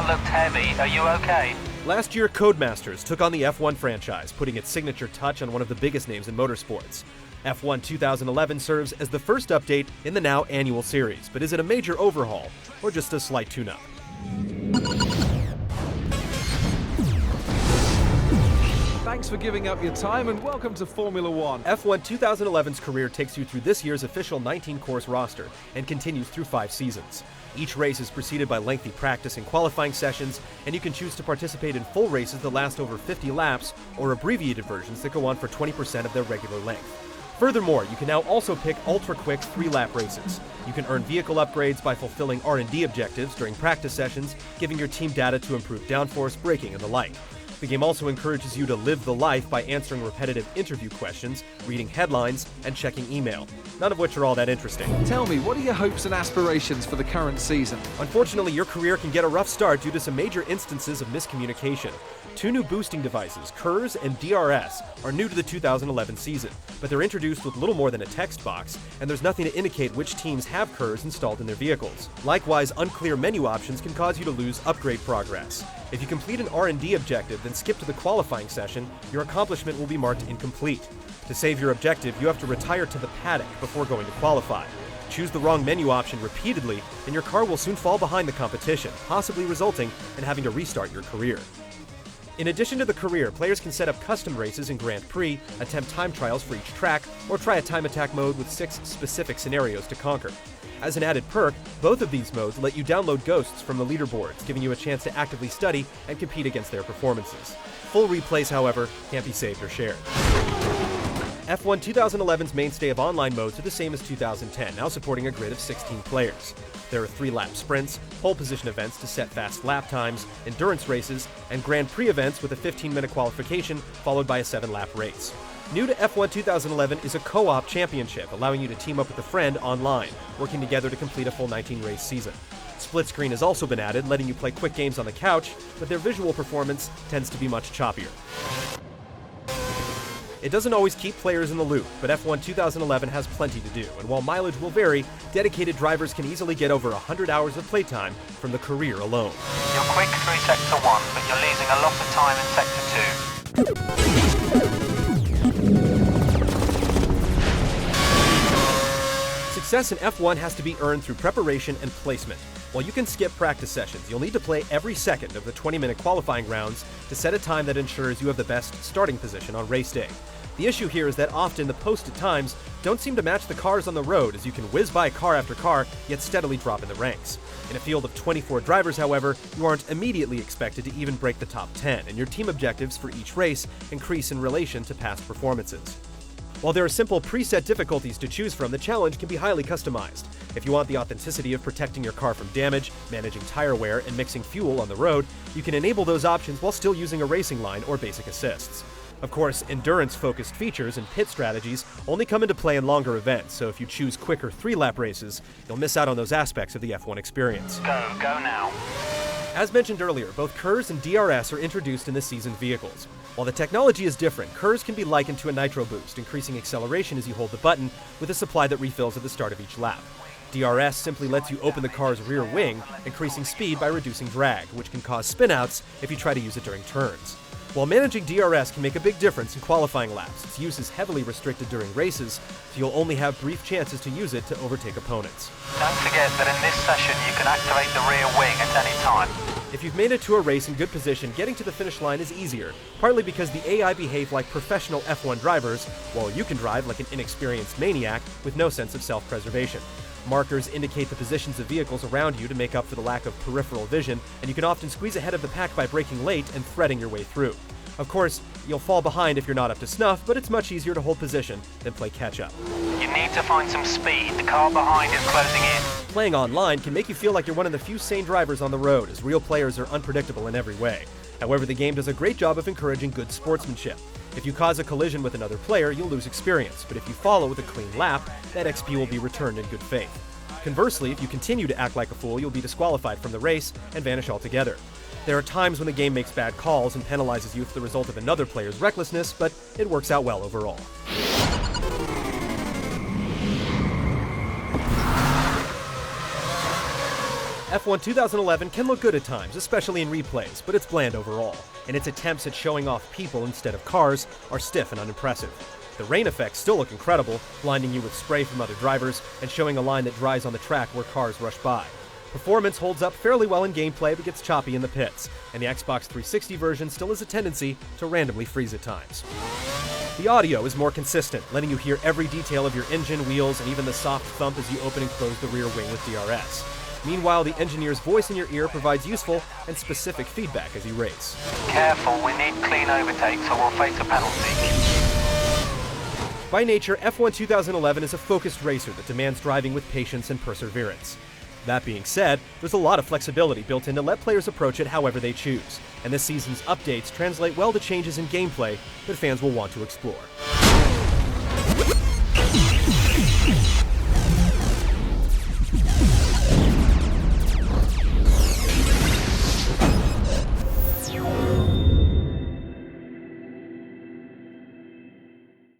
looked heavy. Are you okay? Last year, Codemasters took on the F1 franchise, putting its signature touch on one of the biggest names in motorsports. F1 2011 serves as the first update in the now annual series, but is it a major overhaul, or just a slight tune-up? Thanks for giving up your time and welcome to Formula One. F1 2011's career takes you through this year's official 19-course roster and continues through 5 seasons. Each race is preceded by lengthy practice and qualifying sessions, and you can choose to participate in full races that last over 50 laps or abbreviated versions that go on for 20% of their regular length. Furthermore, you can now also pick ultra-quick 3-lap races. You can earn vehicle upgrades by fulfilling R&D objectives during practice sessions, giving your team data to improve downforce, braking, and the like. The game also encourages you to live the life by answering repetitive interview questions, reading headlines, and checking email, none of which are all that interesting. Tell me, what are your hopes and aspirations for the current season? Unfortunately, your career can get a rough start due to some major instances of miscommunication. 2 new boosting devices, KERS and DRS, are new to the 2011 season, but they're introduced with little more than a text box, and there's nothing to indicate which teams have KERS installed in their vehicles. Likewise, unclear menu options can cause you to lose upgrade progress. If you complete an R&D objective, then skip to the qualifying session, your accomplishment will be marked incomplete. To save your objective, you have to retire to the paddock before going to qualify. Choose the wrong menu option repeatedly, and your car will soon fall behind the competition, possibly resulting in having to restart your career. In addition to the career, players can set up custom races in Grand Prix, attempt time trials for each track, or try a time attack mode with 6 specific scenarios to conquer. As an added perk, both of these modes let you download ghosts from the leaderboards, giving you a chance to actively study and compete against their performances. Full replays, however, can't be saved or shared. F1 2011's mainstay of online modes are the same as 2010, now supporting a grid of 16 players. There are 3-lap sprints, pole position events to set fast lap times, endurance races, and Grand Prix events with a 15-minute qualification followed by a 7-lap race. New to F1 2011 is a co-op championship, allowing you to team up with a friend online, working together to complete a full 19-race season. Split screen has also been added, letting you play quick games on the couch, but their visual performance tends to be much choppier. It doesn't always keep players in the loop, but F1 2011 has plenty to do, and while mileage will vary, dedicated drivers can easily get over 100 hours of playtime from the career alone. You're quick through Sector 1, but you're losing a lot of time in Sector 2. Success in F1 has to be earned through preparation and placement. While you can skip practice sessions, you'll need to play every second of the 20-minute qualifying rounds to set a time that ensures you have the best starting position on race day. The issue here is that often the posted times don't seem to match the cars on the road, as you can whiz by car after car, yet steadily drop in the ranks. In a field of 24 drivers, however, you aren't immediately expected to even break the top 10, and your team objectives for each race increase in relation to past performances. While there are simple preset difficulties to choose from, the challenge can be highly customized. If you want the authenticity of protecting your car from damage, managing tire wear, and mixing fuel on the road, you can enable those options while still using a racing line or basic assists. Of course, endurance-focused features and pit strategies only come into play in longer events, so if you choose quicker 3-lap races, you'll miss out on those aspects of the F1 experience. Go now. As mentioned earlier, both KERS and DRS are introduced in this season's vehicles. While the technology is different, KERS can be likened to a nitro boost, increasing acceleration as you hold the button, with a supply that refills at the start of each lap. DRS simply lets you open the car's rear wing, increasing speed by reducing drag, which can cause spinouts if you try to use it during turns. While managing DRS can make a big difference in qualifying laps, its use is heavily restricted during races, so you'll only have brief chances to use it to overtake opponents. Don't forget that in this session you can activate the rear wing at any time. If you've made it to a race in good position, getting to the finish line is easier, partly because the AI behave like professional F1 drivers, while you can drive like an inexperienced maniac with no sense of self-preservation. Markers indicate the positions of vehicles around you to make up for the lack of peripheral vision, and you can often squeeze ahead of the pack by braking late and threading your way through. Of course, you'll fall behind if you're not up to snuff, but it's much easier to hold position than play catch-up. You need to find some speed. The car behind is closing in. Playing online can make you feel like you're one of the few sane drivers on the road, as real players are unpredictable in every way. However, the game does a great job of encouraging good sportsmanship. If you cause a collision with another player, you'll lose experience, but if you follow with a clean lap, that XP will be returned in good faith. Conversely, if you continue to act like a fool, you'll be disqualified from the race and vanish altogether. There are times when the game makes bad calls and penalizes you for the result of another player's recklessness, but it works out well overall. F1 2011 can look good at times, especially in replays, but it's bland overall, and its attempts at showing off people instead of cars are stiff and unimpressive. The rain effects still look incredible, blinding you with spray from other drivers and showing a line that dries on the track where cars rush by. Performance holds up fairly well in gameplay but gets choppy in the pits, and the Xbox 360 version still has a tendency to randomly freeze at times. The audio is more consistent, letting you hear every detail of your engine, wheels, and even the soft thump as you open and close the rear wing with DRS. Meanwhile, the engineer's voice in your ear provides useful and specific feedback as you race. Careful, we need clean overtakes or we'll face a penalty. By nature, F1 2011 is a focused racer that demands driving with patience and perseverance. That being said, there's a lot of flexibility built in to let players approach it however they choose, and this season's updates translate well to changes in gameplay that fans will want to explore.